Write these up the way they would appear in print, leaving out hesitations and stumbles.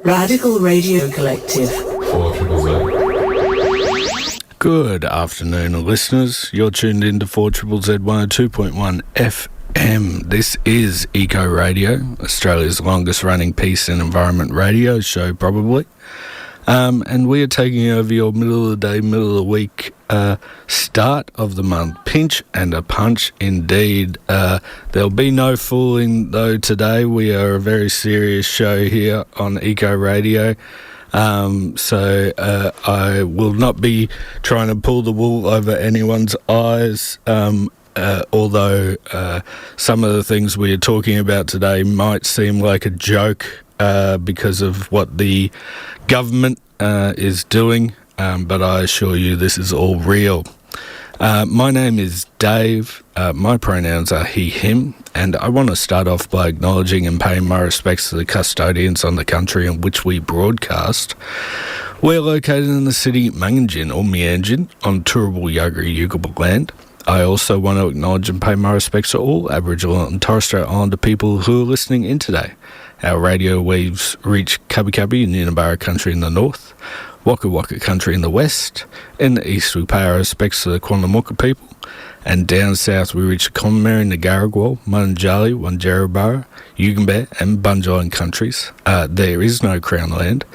Radical Radio Collective. Good afternoon, listeners. You're tuned into 4ZZZ 102.1 FM. This is Eco Radio, Australia's longest running peace and environment radio show, probably. And we are taking over your middle of the day, middle of the week, start of the month. Pinch and a punch indeed. There'll be no fooling though today. We are a very serious show here on Eco Radio. So I will not be trying to pull the wool over anyone's eyes, although some of the things we are talking about today might seem like a joke because of what the government is doing, but I assure you this is all real. My name is Dave. My pronouns are he, him, and I want to start off by acknowledging and paying my respects to the custodians on the country in which we broadcast. We're located in the city Mangin or Mianjin on Turrbal Yagri Yugubal land. I also want to acknowledge and pay my respects to all Aboriginal and Torres Strait Islander people who are listening in today. Our radio waves reach Kabi Kabi and Yinabara country in the north, Waka Waka country in the west. In the east we pay our respects to the Quandamooka people, and down south we reach the Commonwealth, Nigaragwal, Munjali, Wanjerabara, Yugambeh and Bunjine countries. There is no Crown land.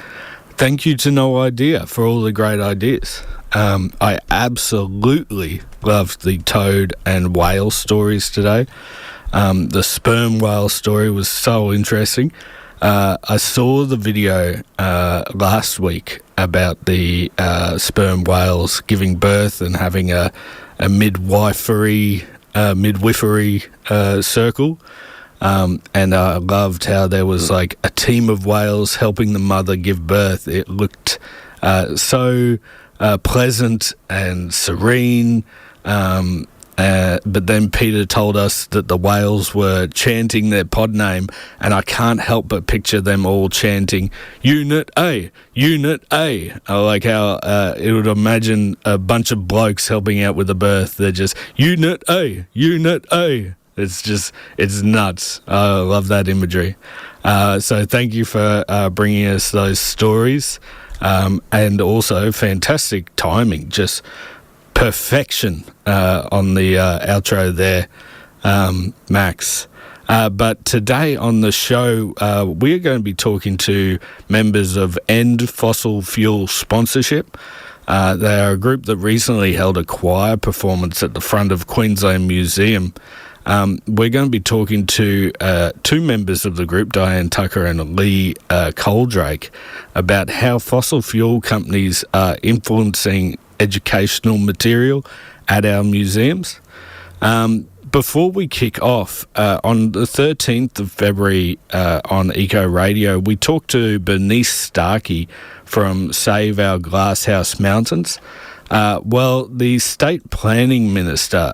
Thank you to No Idea for all the great ideas. I absolutely loved the toad and whale stories today. The sperm whale story was so interesting. I saw the video last week about the sperm whales giving birth and having a midwifery circle. And I loved how there was like a team of whales helping the mother give birth. It looked so pleasant and serene. But then Peter told us that the whales were chanting their pod name, and I can't help but picture them all chanting, Unit A, Unit A. I like how it would imagine a bunch of blokes helping out with the birth. They're just, Unit A, Unit A. It's nuts. I love that imagery. So thank you for bringing us those stories. And also fantastic timing, just perfection on the outro there, Max. But today on the show, we're going to be talking to members of End Fossil Fuel Sponsorship. They are a group that recently held a choir performance at the front of Queensland Museum. We're going to be talking to two members of the group, Diane Tucker and Lee Coldrake, about how fossil fuel companies are influencing educational material at our museums. Before we kick off, on the 13th of February on Eco Radio, we talked to Bernice Starkey from Save Our Glasshouse Mountains. Well, the State Planning Minister,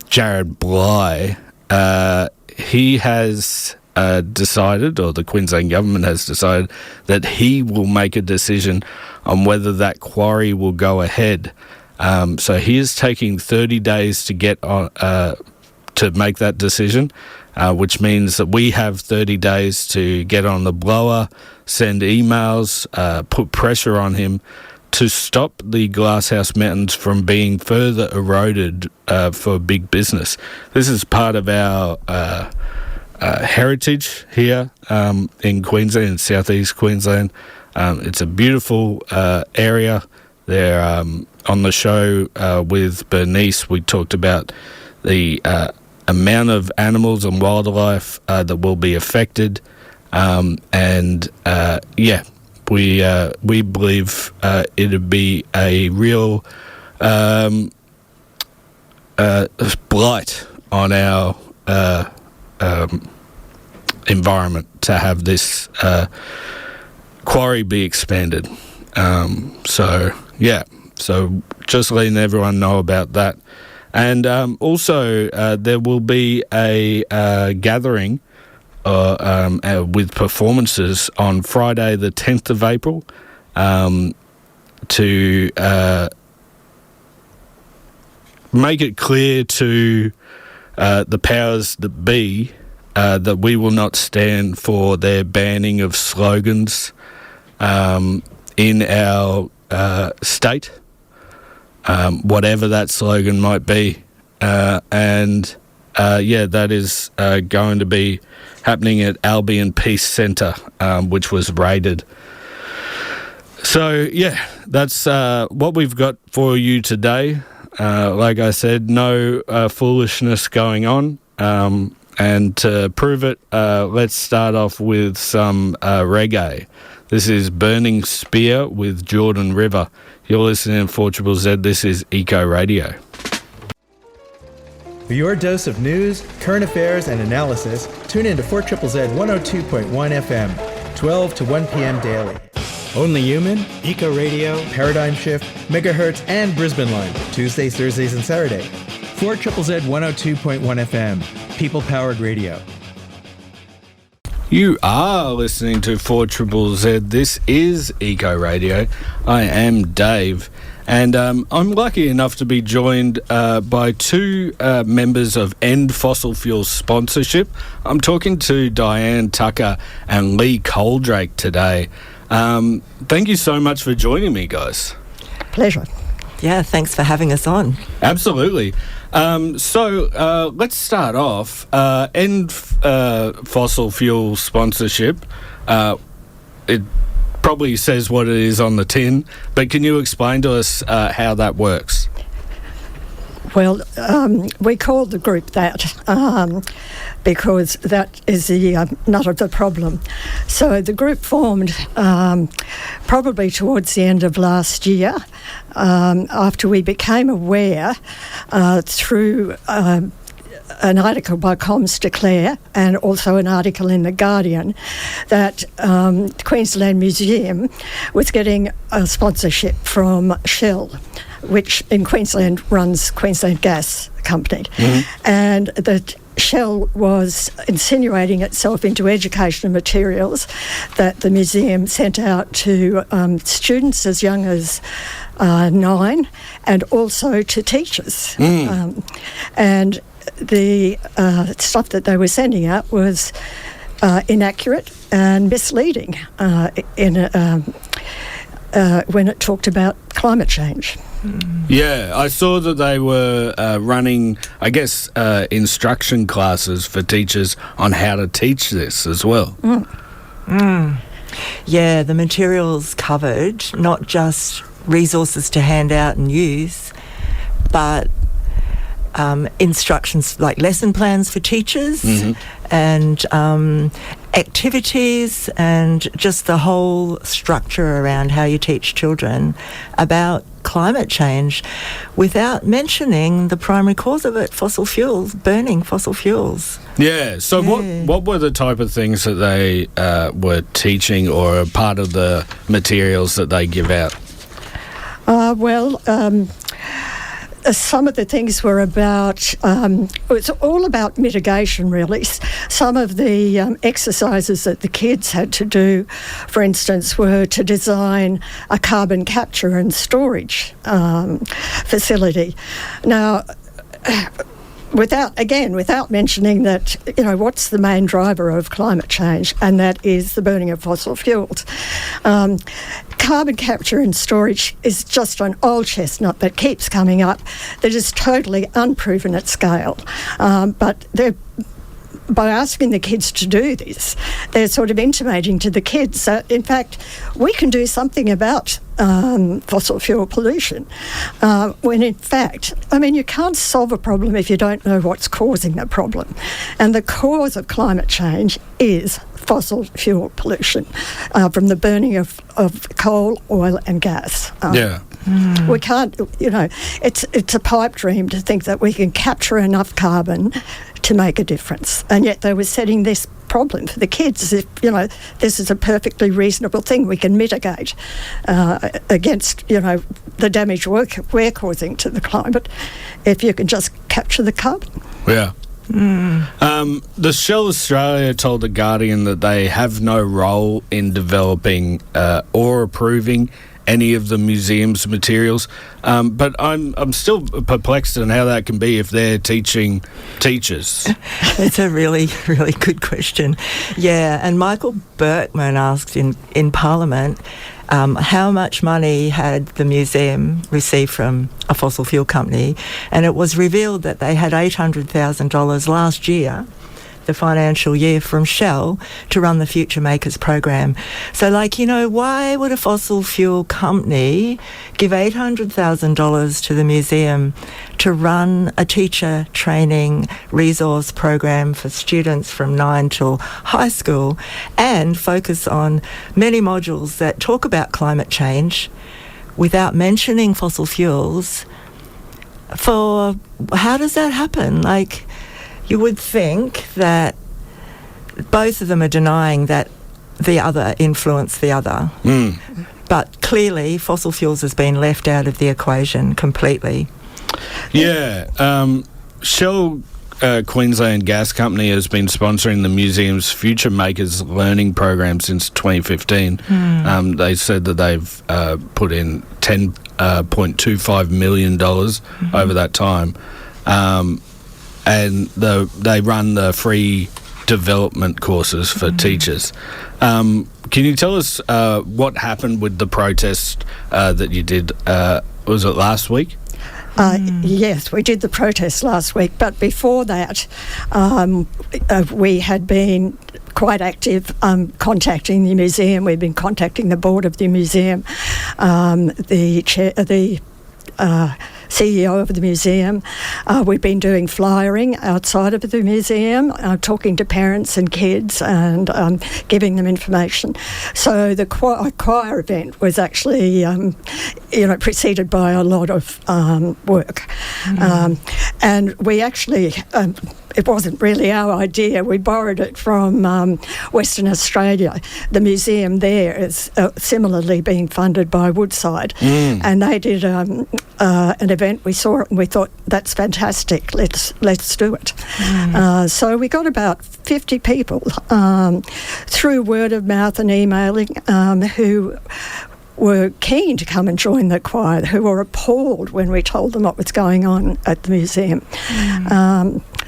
Jared Bligh, he has decided, or the Queensland government has decided, that he will make a decision on whether that quarry will go ahead. So he is taking 30 days to get on to make that decision, which means that we have 30 days to get on the blower, send emails, put pressure on him to stop the Glasshouse Mountains from being further eroded for big business. This is part of our heritage here in Queensland, in southeast Queensland. It's a beautiful area. There, on the show with Bernice, we talked about the amount of animals and wildlife that will be affected, we believe it'd be a real blight on our environment to have this quarry be expanded. So just letting everyone know about that. And also there will be a gathering with performances on Friday the 10th of April to make it clear to the powers that be that we will not stand for their banning of slogans in our state, whatever that slogan might be. That is going to be happening at Albion Peace Centre, which was raided. So, that's what we've got for you today. Like I said, no foolishness going on. And to prove it, let's start off with some reggae. This is Burning Spear with Jordan River. You're listening to 4ZZZ. This is Eco Radio. For your dose of news, current affairs, and analysis, tune in to 4ZZZ 102.1 FM, 12 to 1 p.m. daily. Only Human, Eco Radio, Paradigm Shift, Megahertz, and Brisbane Line, Tuesdays, Thursdays, and Saturday. 4ZZZ 102.1 FM, people-powered radio. You are listening to 4ZZZ. This is Eco Radio. I am Dave, and I'm lucky enough to be joined by two members of End Fossil Fuels Sponsorship. I'm talking to Diane Tucker and Lee Coldrake today. Thank you so much for joining me, guys. Pleasure. Yeah, thanks for having us on. Absolutely. So let's start off. End Fossil Fuel Sponsorship. It probably says what it is on the tin, but can you explain to us how that works? Well, we called the group that because that is the nut of the problem. So the group formed probably towards the end of last year after we became aware through an article by Comms Declare and also an article in The Guardian that Queensland Museum was getting a sponsorship from Shell, which in Queensland runs Queensland Gas Company. Mm-hmm. And that Shell was insinuating itself into educational materials that the museum sent out to students as young as 9 and also to teachers. And the stuff that they were sending out was inaccurate and misleading when it talked about climate change. Yeah, I saw that they were running, I guess, instruction classes for teachers on how to teach this as well. Yeah, the materials covered not just resources to hand out and use, but instructions like lesson plans for teachers, and activities, and just the whole structure around how you teach children about climate change, without mentioning the primary cause of it, fossil fuels, burning fossil fuels. Yeah, so what were the type of things that they were teaching, or a part of the materials that they give out? Some of the things were about, it's all about mitigation, really. Some of the exercises that the kids had to do, for instance, were to design a carbon capture and storage facility. Now, without mentioning that, what's the main driver of climate change, and that is the burning of fossil fuels. Carbon capture and storage is just an old chestnut that keeps coming up, that is totally unproven at scale. But by asking the kids to do this, they're sort of intimating to the kids that, in fact, we can do something about fossil fuel pollution. When in fact, you can't solve a problem if you don't know what's causing the problem. And the cause of climate change is fossil fuel pollution from the burning of coal, oil and gas. We can't, it's a pipe dream to think that we can capture enough carbon to make a difference. And yet they were setting this problem for the kids as if, this is a perfectly reasonable thing we can mitigate against, the damage we're causing to the climate if you can just capture the carbon. Yeah. The Shell Australia told The Guardian that they have no role in developing or approving any of the museum's materials. But I'm still perplexed on how that can be if they're teaching teachers. It's a really, really good question. Yeah, and Michael Berkman asked in Parliament how much money had the museum received from a fossil fuel company, and it was revealed that they had $800,000 last year, the financial year, from Shell to run the Future Makers program. So, why would a fossil fuel company give $800,000 to the museum to run a teacher training resource program for students from 9 till high school and focus on many modules that talk about climate change without mentioning fossil fuels? How does that happen? You would think that both of them are denying that the other influenced the other. But clearly, fossil fuels has been left out of the equation completely. Yeah. Shell Queensland Gas Company has been sponsoring the museum's Future Makers learning program since 2015. They said that they've put in $10.25 million over that time. And they run the free development courses for teachers. Can you tell us what happened with the protest that you did? Was it last week? Yes, we did the protest last week, but before that we had been quite active contacting the museum. We've been contacting the board of the museum, the CEO of the museum. We've been doing flyering outside of the museum, talking to parents and kids and giving them information. So the choir event was actually, preceded by a lot of work. And we actually... it wasn't really our idea. We borrowed it from Western Australia. The museum there is similarly being funded by Woodside. And they did an event. We saw it and we thought, that's fantastic. Let's do it. So we got about 50 people through word of mouth and emailing who were keen to come and join the choir, who were appalled when we told them what was going on at the museum.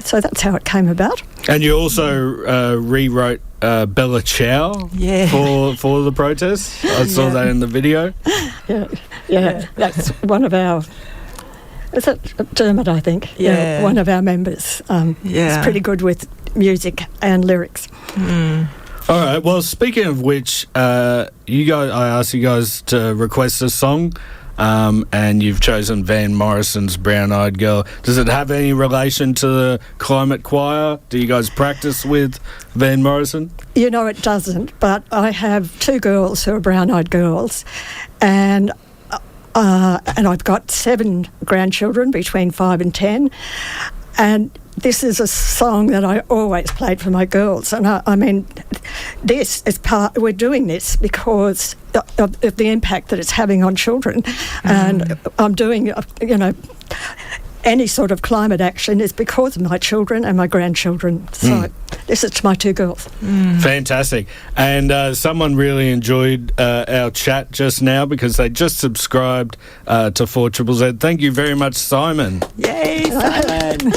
So that's how it came about. And you also rewrote Bella Ciao for the protest. I saw that in the video. Yeah, that's one of our... Is it Dermot, I think? Yeah. One of our members. He's pretty good with music and lyrics. All right. Well, speaking of which, I asked you guys to request a song, and you've chosen Van Morrison's Brown Eyed Girl. Does it have any relation to the Climate Choir? Do you guys practice with Van Morrison? It doesn't, but I have 2 girls who are Brown Eyed Girls, and I've got 7 grandchildren between 5 and 10, and this is a song that I always played for my girls. And I mean, this is we're doing this because of the impact that it's having on children. And I'm doing, any sort of climate action is because of my children and my grandchildren. So this is to my 2 girls. Fantastic. And someone really enjoyed our chat just now because they just subscribed to 4ZZZ. Thank you very much, Simon. Yay, Simon.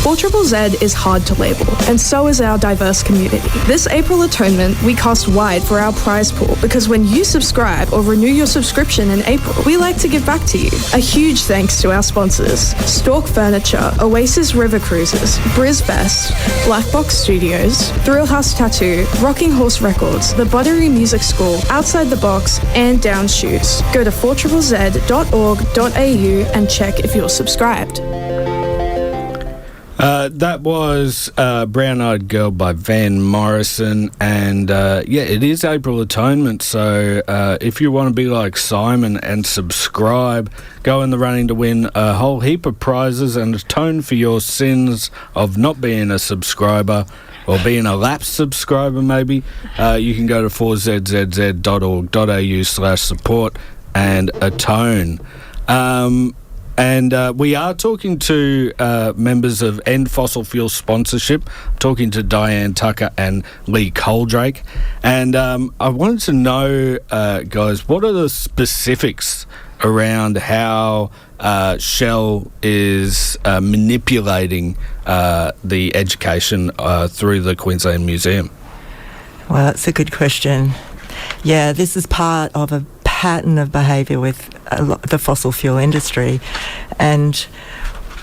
4ZZZ is hard to label, and so is our diverse community. This April Atonement, we cast wide for our prize pool because when you subscribe or renew your subscription in April, we like to give back to you. A huge thanks to our sponsors: Stork Furniture, Oasis River Cruises, BrizVest, Black Box Studios, Thrill House Tattoo, Rocking Horse Records, the Buttery Music School, Outside the Box, and Down Shoes. Go to 4ZZZ.org.au and check if you're subscribed. That was Brown Eyed Girl by Van Morrison, and it is April Atonement, so if you want to be like Simon and subscribe, go in the running to win a whole heap of prizes and atone for your sins of not being a subscriber or being a lapsed subscriber maybe. You can go to 4ZZZ.org.au/support and atone. And we are talking to members of End Fossil Fuel Sponsorship. I'm talking to Diane Tucker and Lee Coldrake. And I wanted to know, guys, what are the specifics around how Shell is manipulating the education through the Queensland Museum? Well, that's a good question. Yeah, this is part of a pattern of behaviour with the fossil fuel industry, and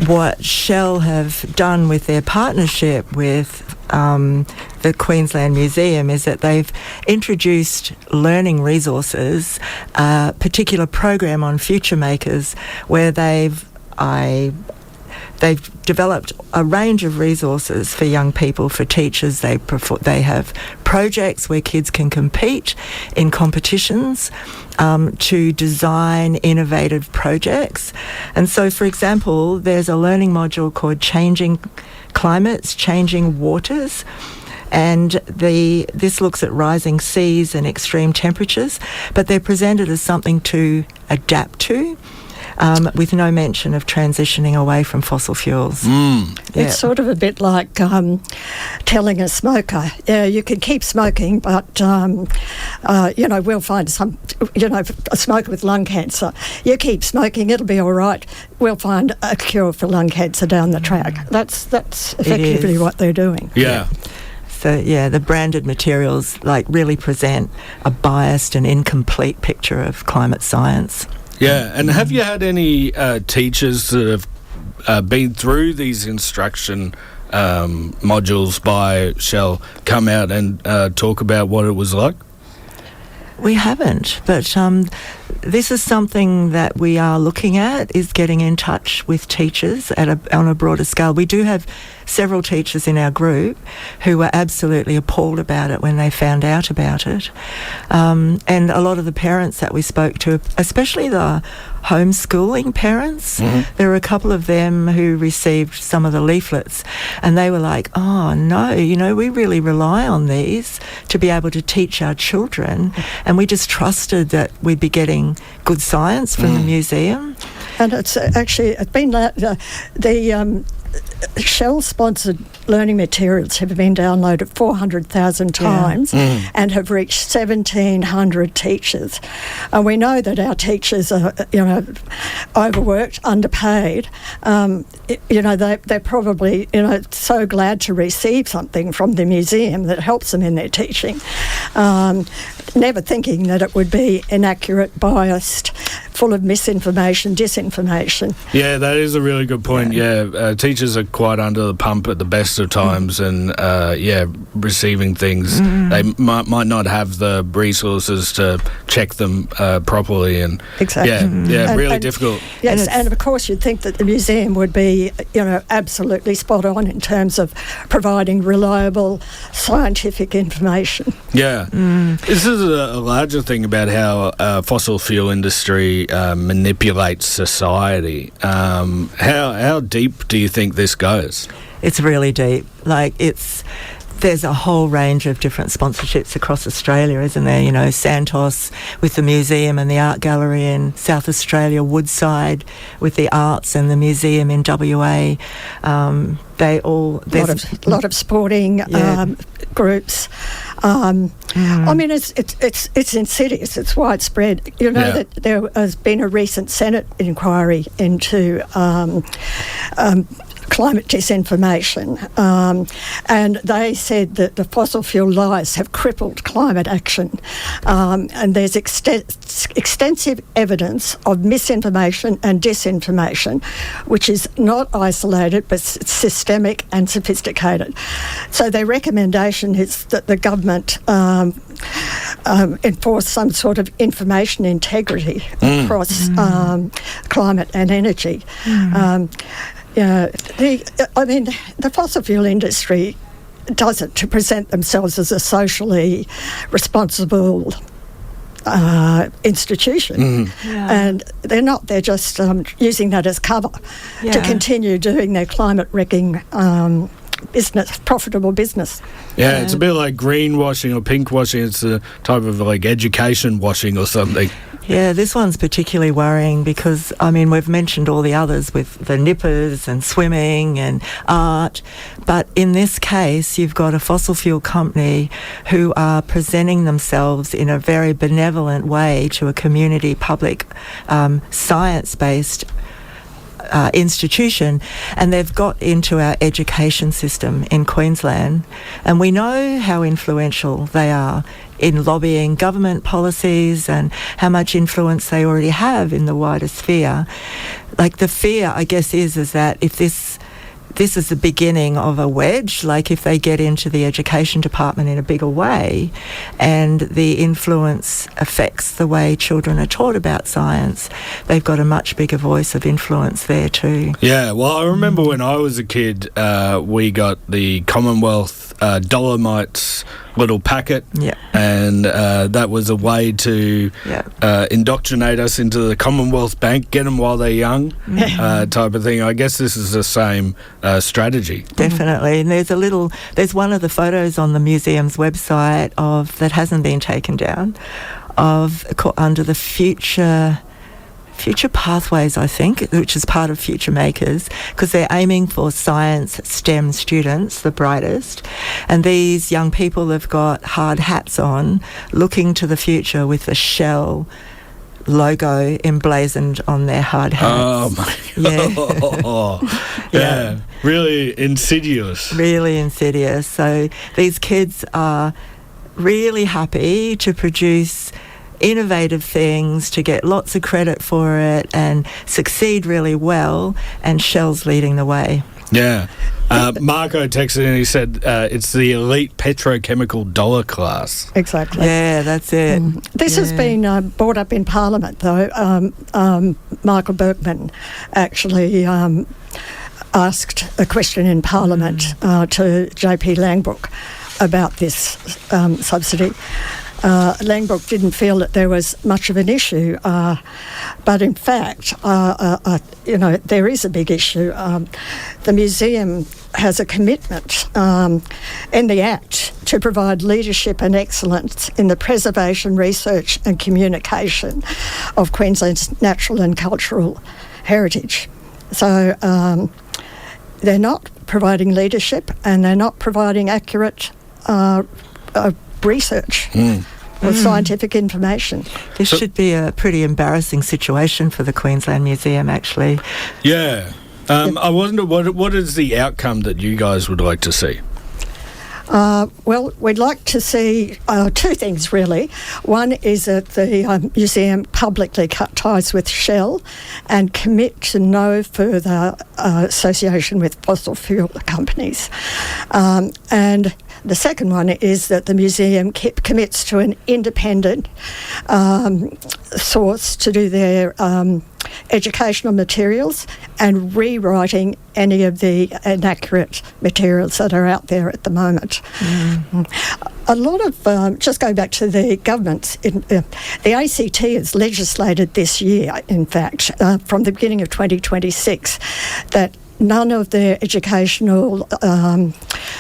what Shell have done with their partnership with the Queensland Museum is that they've introduced learning resources, a particular program on Future Makers, where they've developed a range of resources for young people, for teachers. They have projects where kids can compete in competitions to design innovative projects. And so, for example, there's a learning module called Changing Climates, Changing Waters. And this looks at rising seas and extreme temperatures, but they're presented as something to adapt to. With no mention of transitioning away from fossil fuels. Yeah. It's sort of a bit like telling a smoker, yeah, you can keep smoking, but, we'll find a smoker with lung cancer. You keep smoking, it'll be all right. We'll find a cure for lung cancer down the track. That's effectively what they're doing. Yeah. So, yeah, the branded materials really present a biased and incomplete picture of climate science. Yeah, and have you had any teachers that have been through these instruction modules by Shell come out and talk about what it was like? We haven't, but this is something that we are looking at, is getting in touch with teachers on a broader scale. We do have several teachers in our group who were absolutely appalled about it when they found out about it. And a lot of the parents that we spoke to, especially the homeschooling parents, there were a couple of them who received some of the leaflets, and they were like, oh no, we really rely on these to be able to teach our children, and we just trusted that we'd be getting good science from the museum. And it's been the Shell-sponsored learning materials have been downloaded 400,000 times and have reached 1,700 teachers. And we know that our teachers are, overworked, underpaid. They're probably, so glad to receive something from the museum that helps them in their teaching, never thinking that it would be inaccurate, biased, full of misinformation, disinformation. Yeah, that is a really good point. Yeah, teachers are quite under the pump at the best of times, and receiving things they might not have the resources to check them properly, and exactly. Really difficult. Yes, and of course you'd think that the museum would be, absolutely spot on in terms of providing reliable scientific information. Yeah, this is a larger thing about how fossil fuel industry manipulates society. How deep do you think this goes? It's really deep. There's a whole range of different sponsorships across Australia, isn't there? Santos with the museum and the art gallery in South Australia, Woodside with the arts and the museum in WA. They all... A lot of sporting groups. I mean, it's insidious. It's widespread. That there has been a recent Senate inquiry into climate disinformation, and they said that the fossil fuel lies have crippled climate action, and there's extensive evidence of misinformation and disinformation, which is not isolated but systemic and sophisticated. So their recommendation is that the government enforce some sort of information integrity across climate and energy. The fossil fuel industry does it to present themselves as a socially responsible institution, and they're not. They're just using that as cover to continue doing their climate wrecking profitable business. Yeah, it's a bit like greenwashing or pinkwashing. It's a type of like education washing or something. Yeah, this one's particularly worrying because, I mean, we've mentioned all the others with the nippers and swimming and art, but in this case, you've got a fossil fuel company who are presenting themselves in a very benevolent way to a community, public, science-based institution, and they've got into our education system in Queensland, and we know how influential they are in lobbying government policies and how much influence they already have in the wider sphere. Like, the fear, I guess, is that if this is the beginning of a wedge, like if they get into the education department in a bigger way and the influence affects the way children are taught about science, they've got a much bigger voice of influence there too. Yeah, well, I remember when I was a kid, we got the Commonwealth Dolomites little packet, and that was a way to indoctrinate us into the Commonwealth Bank, get them while they're young, type of thing. I guess this is the same strategy. Definitely, and there's one of the photos on the museum's website that hasn't been taken down, under the future pathways, I think, which is part of Future Makers, because they're aiming for science STEM students, the brightest, and these young people have got hard hats on, looking to the future with the Shell logo emblazoned on their hard hats. Oh my God. Yeah. Really insidious. Really insidious. So these kids are really happy to produce innovative things, to get lots of credit for it and succeed really well, and Shell's leading the way. Yeah. Marco texted and he said it's the elite petrochemical dollar class. Exactly. Yeah, that's it. This has been brought up in Parliament, though. Michael Berkman actually asked a question in Parliament to JP Langbrook about this subsidy. Langbrook didn't feel that there was much of an issue, but in fact, there is a big issue. The museum has a commitment in the Act to provide leadership and excellence in the preservation, research and communication of Queensland's natural and cultural heritage. So they're not providing leadership and they're not providing accurate research or scientific information. This should be a pretty embarrassing situation for the Queensland Museum, actually. Yeah. I wonder what is the outcome that you guys would like to see? Well, we'd like to see two things, really. One is that the museum publicly cut ties with Shell and commit to no further association with fossil fuel companies. And the second one is that the museum commits to an independent source to do their educational materials and rewriting any of the inaccurate materials that are out there at the moment. A lot of, just going back to the governments, the ACT has legislated this year, in fact, from the beginning of 2026, that none of their educational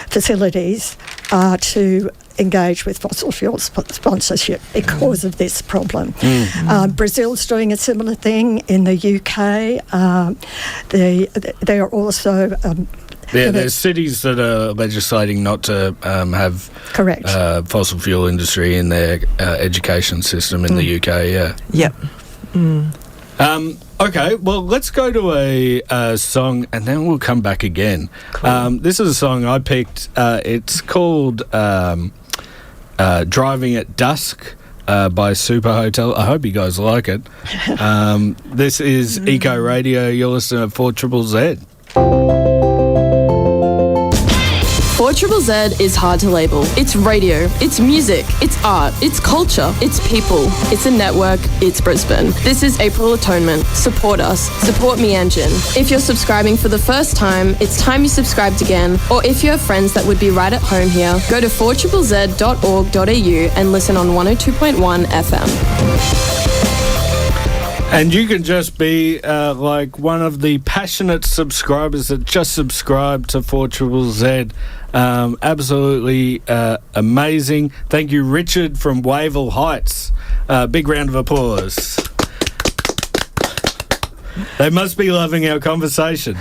facilities are to engage with fossil fuel sponsorship because of this problem. Brazil's doing a similar thing in the UK. They are also... there's cities that are legislating not to have correct fossil fuel industry in their education system in the UK, Yep. Okay, well, let's go to a song and then we'll come back again. Cool. This is a song I picked. It's called Driving at Dusk by Super Hotel. I hope you guys like it. This is Eco Radio. You're listening to 4ZZZ. 4ZZZ is hard to label. It's radio, it's music, it's art, it's culture, it's people, it's a network, it's Brisbane. This is April Atonement. Support us. Support Me Engine. If you're subscribing for the first time, it's time you subscribed again. Or if you have friends that would be right at home here, go to 4ZZZ.org.au and listen on 102.1 FM. And you can just be like one of the passionate subscribers that just subscribed to 4ZZZ. Absolutely amazing. Thank you, Richard from Wavell Heights. Big round of applause. They must be loving our conversation.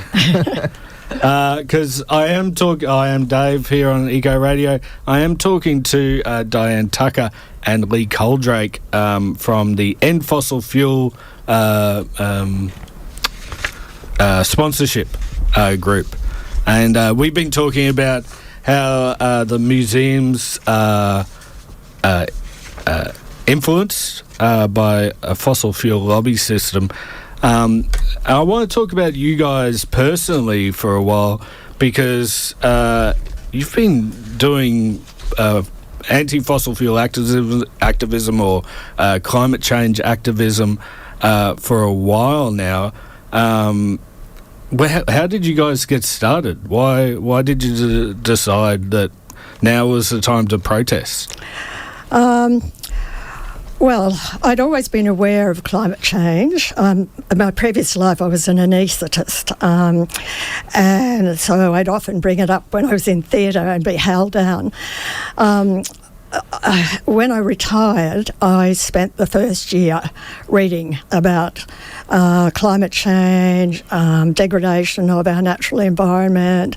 Because I am Dave here on Eco Radio. I am talking to Diane Tucker and Lee Coldrake from the End Fossil Fuel sponsorship group. And we've been talking about how the museum's influenced by a fossil fuel lobby system. I want to talk about you guys personally for a while, because you've been doing anti-fossil fuel activism or climate change activism for a while now. How did you guys get started? Why did you decide that now was the time to protest? Well, I'd always been aware of climate change. In my previous life, I was an anaesthetist, and so I'd often bring it up when I was in theatre and be held down. When I retired, I spent the first year reading about climate change, degradation of our natural environment,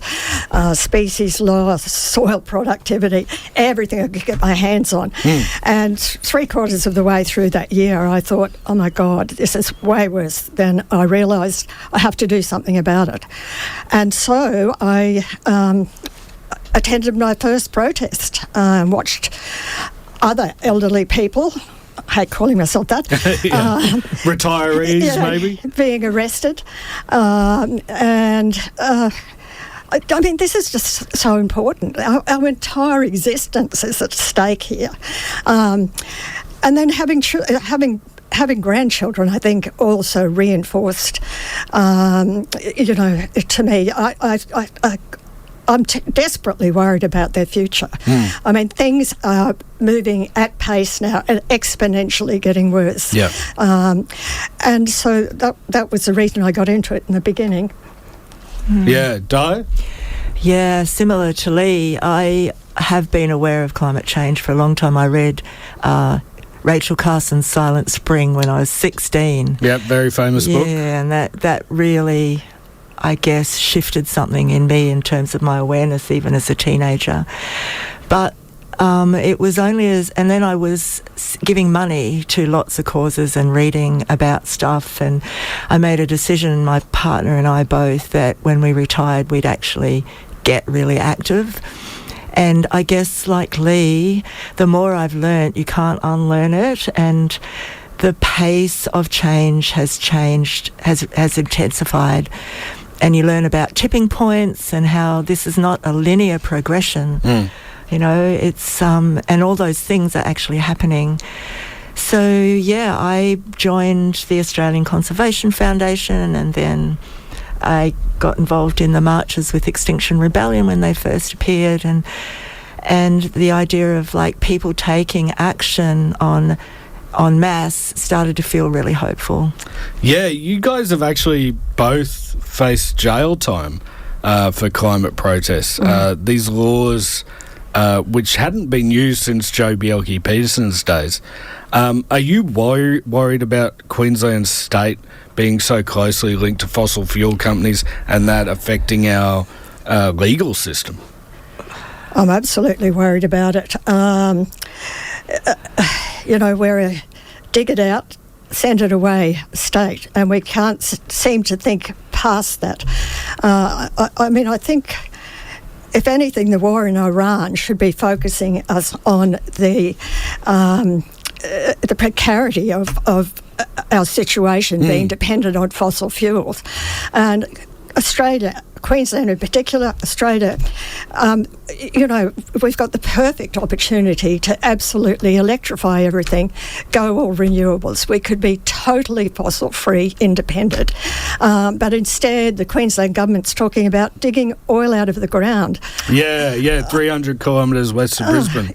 species loss, soil productivity, everything I could get my hands on. And 3/4 of the way through that year, I thought, oh my God, this is way worse than I realised. I have to do something about it. And so I attended my first protest, watched other elderly people, I hate calling myself that, retirees maybe, being arrested. I mean, this is just so important. Our entire existence is at stake here. And then having grandchildren, I think, also reinforced, to me, I'm desperately worried about their future. I mean, things are moving at pace now and exponentially getting worse. Yeah. And so that was the reason I got into it in the beginning. Yeah, Di? Yeah, similar to Lee, I have been aware of climate change for a long time. I read Rachel Carson's Silent Spring when I was 16. Yeah, very famous book. Yeah, and that really, I guess, shifted something in me in terms of my awareness even as a teenager. But it was only and then I was giving money to lots of causes and reading about stuff, and I made a decision, my partner and I both, that when we retired we'd actually get really active. And I guess, like Lee, the more I've learnt, you can't unlearn it, and the pace of change has intensified. And you learn about tipping points and how this is not a linear progression. You know, it's and all those things are actually happening. So yeah, I joined the Australian Conservation Foundation, and then I got involved in the marches with Extinction Rebellion when they first appeared, and the idea of like people taking action en masse started to feel really hopeful. Yeah, you guys have actually both faced jail time for climate protests. These laws, which hadn't been used since Joe Bjelke-Petersen's days. Are you worried about Queensland State being so closely linked to fossil fuel companies and that affecting our legal system? I'm absolutely worried about it. We're a dig it out, send it away state, and we can't seem to think past that. I think, if anything, the war in Iran should be focusing us on the precarity of our situation being dependent on fossil fuels. And Australia, Queensland in particular, Australia, we've got the perfect opportunity to absolutely electrify everything, go all renewables. We could be totally fossil-free, independent. But instead, the Queensland government's talking about digging oil out of the ground. Yeah, 300 kilometres west of Brisbane.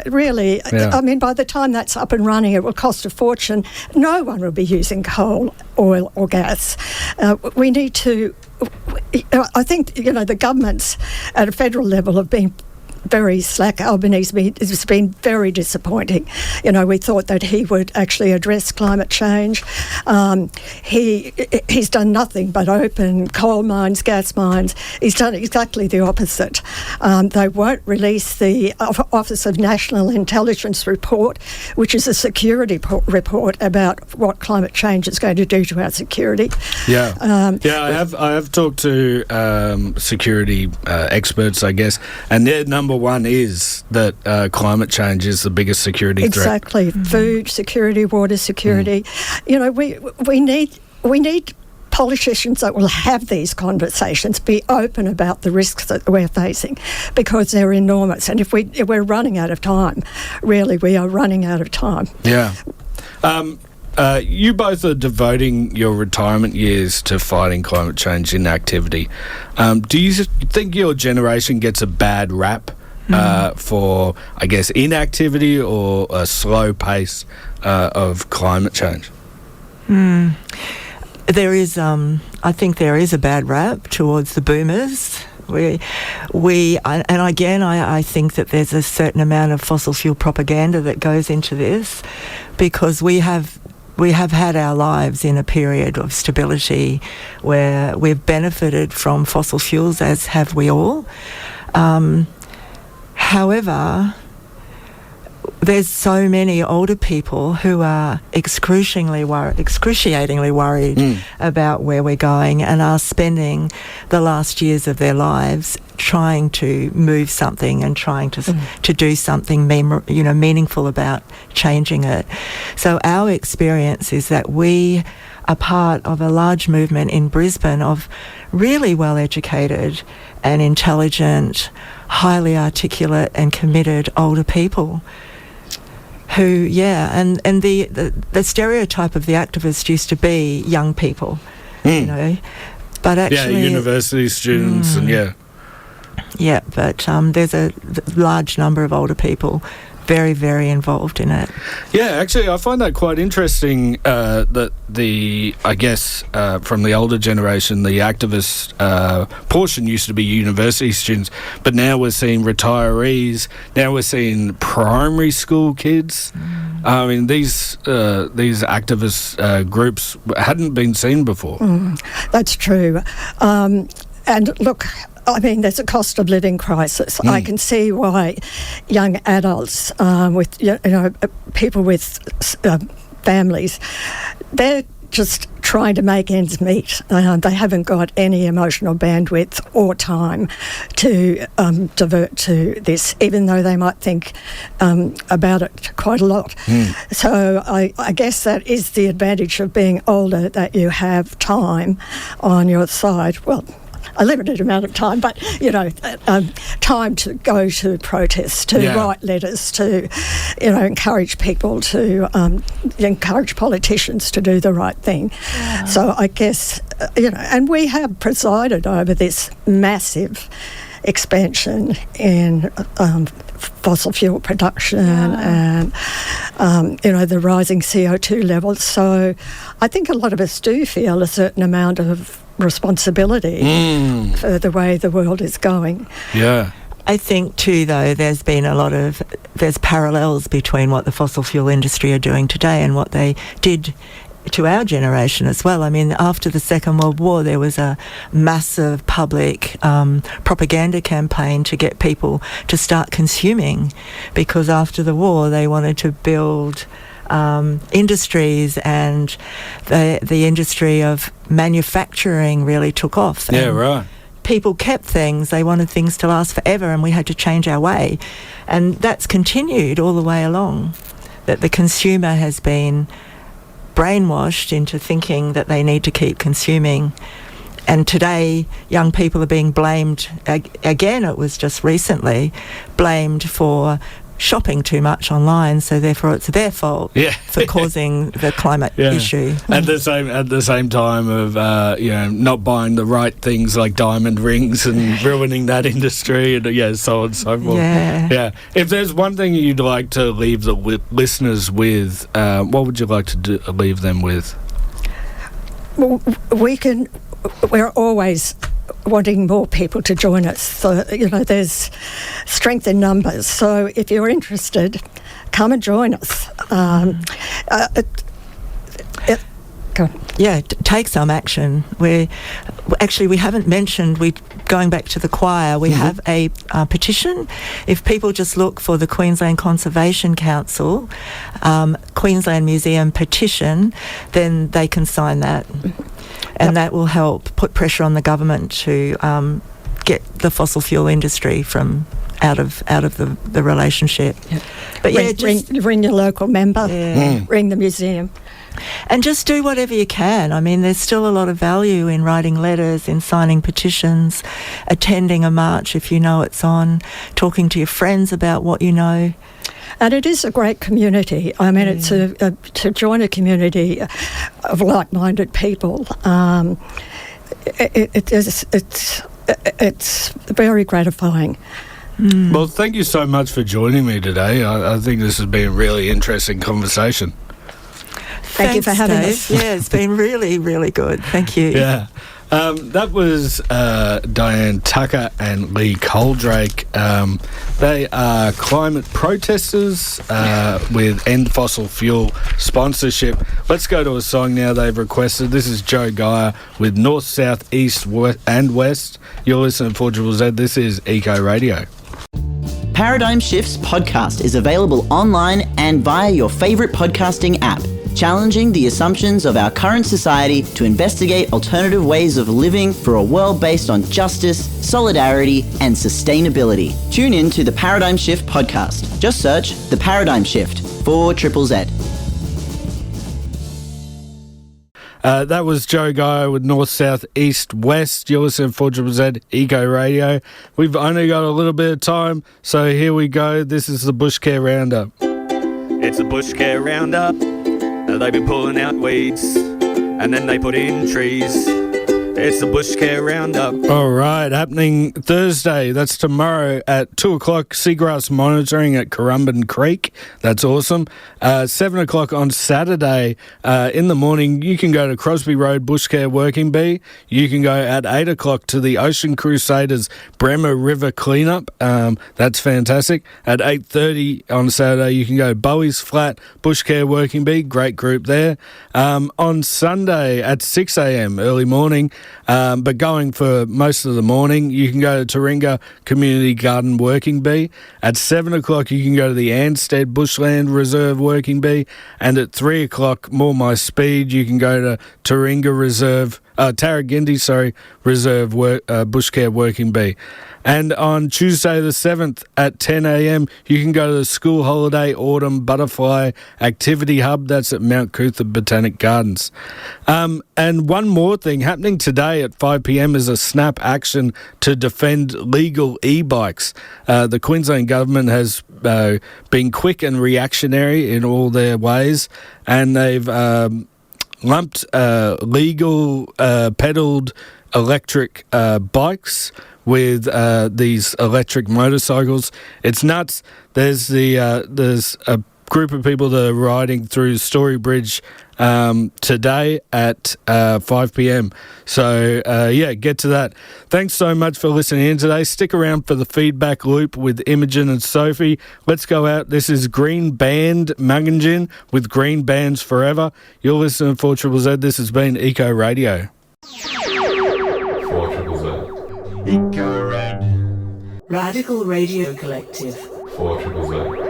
Really, I mean, by the time that's up and running, it will cost a fortune. No one will be using coal, oil or gas. We need to... I think, the governments at a federal level have been very slack. Albanese has been very disappointing. We thought that he would actually address climate change. He's done nothing but open coal mines, gas mines. He's done exactly the opposite. They won't release the Office of National Intelligence report, which is a security report about what climate change is going to do to our security. I have talked to security experts, I guess, and their number one is that climate change is the biggest security threat. Exactly. Food security, water security. We need politicians that will have these conversations, be open about the risks that we're facing, because they're enormous. And if we're running out of time, really, we are running out of time. Yeah. You both are devoting your retirement years to fighting climate change inactivity. Do you think your generation gets a bad rap for, I guess, inactivity or a slow pace of climate change? There is, I think there is a bad rap towards the boomers. I think that there's a certain amount of fossil fuel propaganda that goes into this, because we have had our lives in a period of stability where we've benefited from fossil fuels, as have we all. However, there's so many older people who are excruciatingly worried about where we're going, and are spending the last years of their lives trying to move something and trying to do something meaningful about changing it. So our experience is that we are part of a large movement in Brisbane of really well-educated and intelligent, highly articulate and committed older people who, and the stereotype of the activist used to be young people, but actually... Yeah, university students Yeah, but there's a large number of older people very, very involved in it. Yeah, actually, I find that quite interesting, that from the older generation, the activist portion used to be university students, but now we're seeing retirees, now we're seeing primary school kids. I mean, these activist groups hadn't been seen before. That's true. And look, I mean, there's a cost of living crisis. I can see why young adults with people with families, they're just trying to make ends meet. They haven't got any emotional bandwidth or time to divert to this, even though they might think about it quite a lot. So I guess that is the advantage of being older, that you have time on your side. Well, a limited amount of time, but, time to go to protests, to write letters, to, encourage people to, encourage politicians to do the right thing. Yeah. So I guess, and we have presided over this massive expansion in fossil fuel production and, the rising CO2 levels. So I think a lot of us do feel a certain amount of responsibility for the way the world is going. Yeah. I think too, though, there's parallels between what the fossil fuel industry are doing today and what they did to our generation as well. I mean, after the Second World War, there was a massive public propaganda campaign to get people to start consuming, because after the war they wanted to build industries, and the industry of manufacturing really took off. Yeah, right. People kept things. They wanted things to last forever, and we had to change our way. And that's continued all the way along, that the consumer has been brainwashed into thinking that they need to keep consuming And today, young people are being blamed, again, it was just recently, blamed for shopping too much online, so therefore it's their fault for causing the climate issue. At the same time of not buying the right things like diamond rings and ruining that industry, and so on and so forth. Yeah. If there's one thing you'd like to leave the listeners with, what would you like to leave them with? Well, we're always wanting more people to join us. So, there's strength in numbers. So if you're interested, come and join us. Take some action. We haven't mentioned, going back to the choir, we have a petition. If people just look for the Queensland Conservation Council, Queensland Museum petition, then they can sign that. And that will help put pressure on the government to get the fossil fuel industry from out of the relationship. Yep. But ring your local member, ring the museum. And just do whatever you can. I mean, there's still a lot of value in writing letters, in signing petitions, attending a march if you know it's on, talking to your friends about what you know. And it is a great community. I mean, it's to join a community of like-minded people. It's very gratifying. Well, thank you so much for joining me today. I think this has been a really interesting conversation. Thank you for having us. Yeah, it's been really, really good. Thank you. Yeah. That was Diane Tucker and Lee Coldrake. They are climate protesters with End Fossil Fuel sponsorship. Let's go to a song now they've requested. This is Joe Geyer with North, South, East and West. You're listening to 4ZZZ. This is Eco Radio. Paradigm Shifts podcast is available online and via your favourite podcasting app, challenging the assumptions of our current society to investigate alternative ways of living for a world based on justice, solidarity, and sustainability. Tune in to the Paradigm Shift podcast. Just search The Paradigm Shift, 4ZZZ. That was Joe Geyer with North, South, East, West. You're listening to 4ZZZ Eco Radio. We've only got a little bit of time, so here we go. This is the Bushcare Roundup. It's a Bushcare Roundup. They've been pulling out weeds, and then they put in trees. It's the Bushcare Roundup. All right, happening Thursday. That's tomorrow at 2 o'clock. Seagrass monitoring at Currumbin Creek. That's awesome. 7 o'clock on Saturday in the morning, you can go to Crosby Road Bushcare Working Bee. You can go at 8 o'clock to the Ocean Crusaders Bremer River Cleanup. That's fantastic. At 8:30 on Saturday, you can go to Bowie's Flat Bushcare Working Bee. Great group there. On Sunday at 6 a.m. early morning, but going for most of the morning, you can go to Taringa Community Garden Working Bee. At 7 o'clock, you can go to the Anstead Bushland Reserve Working Bee. And at 3 o'clock, more my speed, you can go to Tarragindi Reserve Bushcare Working Bee. And on Tuesday the 7th at 10 a.m, you can go to the School Holiday Autumn Butterfly Activity Hub. That's at Mount Coot-tha Botanic Gardens. And one more thing, happening today at 5 p.m. is a snap action to defend legal e-bikes. The Queensland Government has been quick and reactionary in all their ways, and they've lumped legal pedalled electric bikes with these electric motorcycles. It's nuts. There's a group of people that are riding through Story Bridge today at 5 p.m. So, get to that. Thanks so much for listening in today. Stick around for the feedback loop with Imogen and Sophie. Let's go out. This is Green Band Mungingin with Green Bands Forever. You're listening to 4ZZZ. This has been Eco Radio. 4ZZZ. Radical Radio Collective. 4ZZZ.